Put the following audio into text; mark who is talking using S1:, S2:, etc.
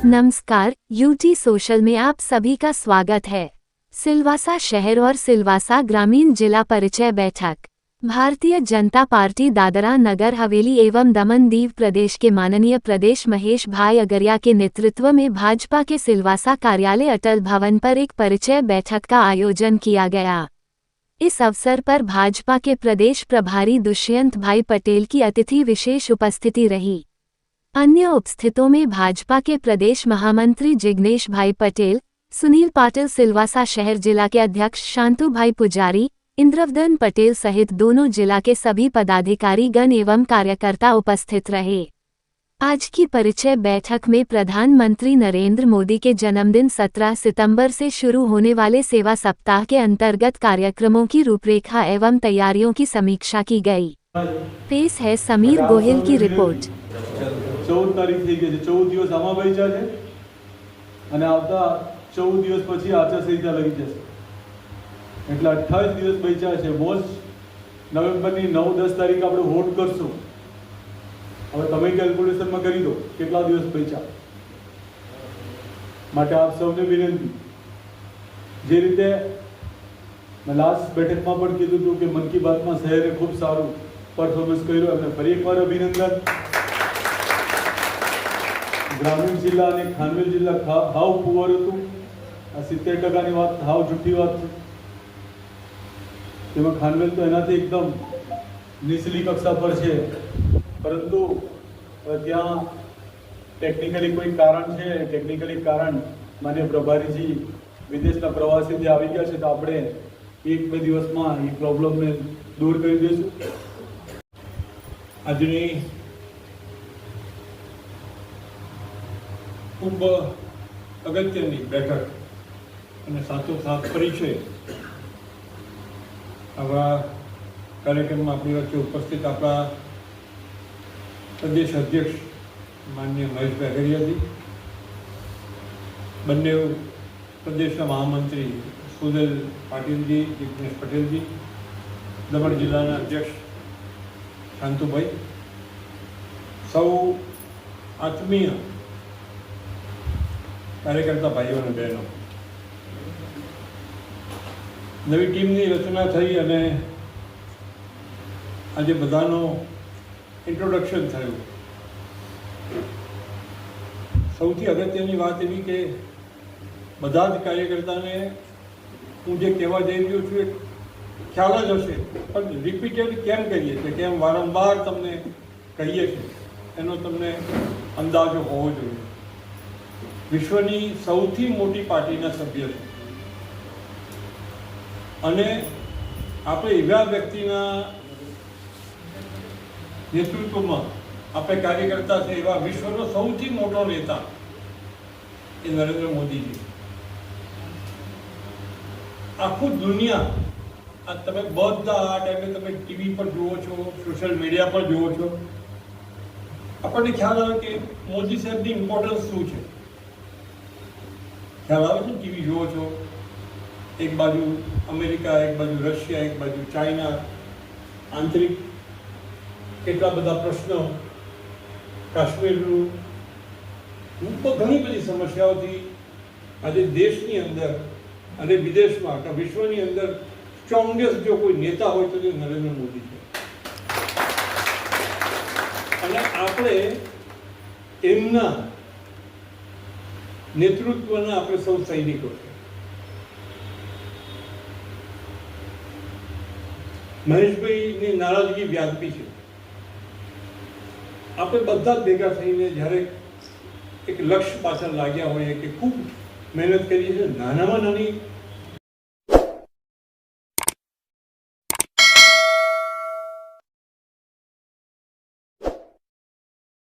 S1: नमस्कार, UT social में आप सभी का स्वागत है। सिलवासा शहर और सिलवासा ग्रामीण जिला परिचय बैठक। भारतीय जनता पार्टी दादरा नगर हवेली एवं दमन दीव प्रदेश के माननीय प्रदेश महेश भाई अगरिया के नेतृत्व में भाजपा के सिलवासा कार्यालय अटल भवन पर एक परिचय बैठक का आयोजन किया गया। इस अवसर पर भाजपा के प्रदेश प्रभारी दुष्यंत भाई पटेल की अतिथि विशेष उपस्थिति रही। अन्य उपस्थितों में भाजपा के प्रदेश महामंत्री जिग्नेश भाई पटेल, सुनील पाटिल सिलवासा शहर जिला के अध्यक्ष शांतु भाई पुजारी, इंद्रवदन पटेल सहित दोनों जिला के सभी पदाधिकारी गण एवं कार्यकर्ता उपस्थित रहे। आज की परिचय बैठक में प्रधानमंत्री नरेंद्र मोदी के जन्मदिन 17 सितंबर से शुरू होने वाले सेवा सप्ताह के अंतर्गत कार्यक्रमों की रूपरेखा एवं तैयारियों की समीक्षा की गई। पेश है समीर गोहिल की रिपोर्ट।
S2: 14 तारीख થઈ ગઈ છે। 14 દિવસ આમાં બચ્યા છે અને આવતા 14 દિવસ પછી આચારસંહિતા લગી જશે, એટલે 28 દિવસ બચ્યા છે। મોસ્ટ નવેમ્બરની 9-10 તારીખ આપણે હોલ્ડ કરશું। હવે તમે કેલ્ક્યુલેશનમાં કરી દો કેટલા દિવસ બચ્યા। માટે આપ સૌને વિનંતી, જે રીતે મેં લાસ્ટ બેઠકમાં પણ કીધું હતું કે મન કી બાતમાં શહેરે ખૂબ સારું પરફોર્મન્સ કર્યું, એમને ફરી એકવાર અભિનંદન। ग्रामीण जिला અને ખાનવેલ जिला हाव पुअर હતું। આ 70% વાત हाव જૂઠી વાત છે। તેમાં ખાનવેલ તો એનાથી એકદમ નીચલી કક્ષા પર છે, પરંતુ ત્યાં ટેકનિકલી કોઈ કારણ છે। ટેકનિકલી કારણ માન્ય પ્રભારીજી વિદેશના પ્રવાસીથી આવી ગયા છે, તો આપણે 1-2 દિવસમાં એ પ્રોબ્લેમને દૂર કરી દઈશું।
S3: આજની ખૂબ અગત્યની બેઠક અને સાથોસાથ પરિચય આવા કાર્યક્રમમાં આપણી વચ્ચે ઉપસ્થિત આપણા પ્રદેશ અધ્યક્ષ માનનીય મહેશભાઈ અગરિયાજી, બંને પ્રદેશના મહામંત્રી સુનિલ પાટીલજી, જિગ્નેશ પટેલજી, દમણ જિલ્લાના અધ્યક્ષ શાંતુભાઈ, સૌ આત્મીય કાર્યકર્તા ભાઈઓ અને બહેનો, નવી ટીમની રચના થઈ અને આજે બધાનો ઇન્ટ્રોડક્શન થયું। સૌથી અગત્યની વાત એવી કે બધા જ કાર્યકર્તાને હું જે કહેવા જઈ રહ્યો છું એ ખ્યાલ જ હશે, પણ રિપીટેડ કેમ કરીએ છીએ, કેમ વારંવાર તમને કહીએ છીએ, એનો તમને અંદાજો હોવો જોઈએ। વિશ્વની સૌથી મોટી પાર્ટીના સભ્ય છે અને આપણે એવા વ્યક્તિના નેતૃત્વમાં આપણે કાર્યકર્તા છે। એવા વિશ્વનો સૌથી મોટો નેતા એ નરેન્દ્ર મોદીજી। આખું દુનિયા આ તમે બધા આ ટાઈમે તમે ટીવી પર જુઓ છો, સોશિયલ મીડિયા પર જુઓ છો, આપણને ખ્યાલ આવે કે મોદી સાહેબની ઇમ્પોર્ટન્સ શું છે। ખ્યાલ આવે છે, ટીવી જુઓ છો, એક બાજુ અમેરિકા, એક બાજુ રશિયા, એક બાજુ ચાઇના, આંતરિક કેટલા બધા પ્રશ્નો, કાશ્મીરનું, ઘણી બધી સમસ્યાઓથી આજે દેશની અંદર અને વિદેશમાં, વિશ્વની અંદર સ્ટ્રોંગેસ્ટ જો કોઈ નેતા હોય તો તે નરેન્દ્ર મોદી છે। અને આપણે એમના નેતૃત્વના આપણે સૌ સૈનિકો છે। મહેશભાઈની નારાજગી વ્યાજબી છે। આપણે બધા જ ભેગા થઈને જ્યારે એક લક્ષ્ય પાછળ લાગ્યા હોઈએ કે ખૂબ મહેનત કરીએ છીએ, નાનામાં નાની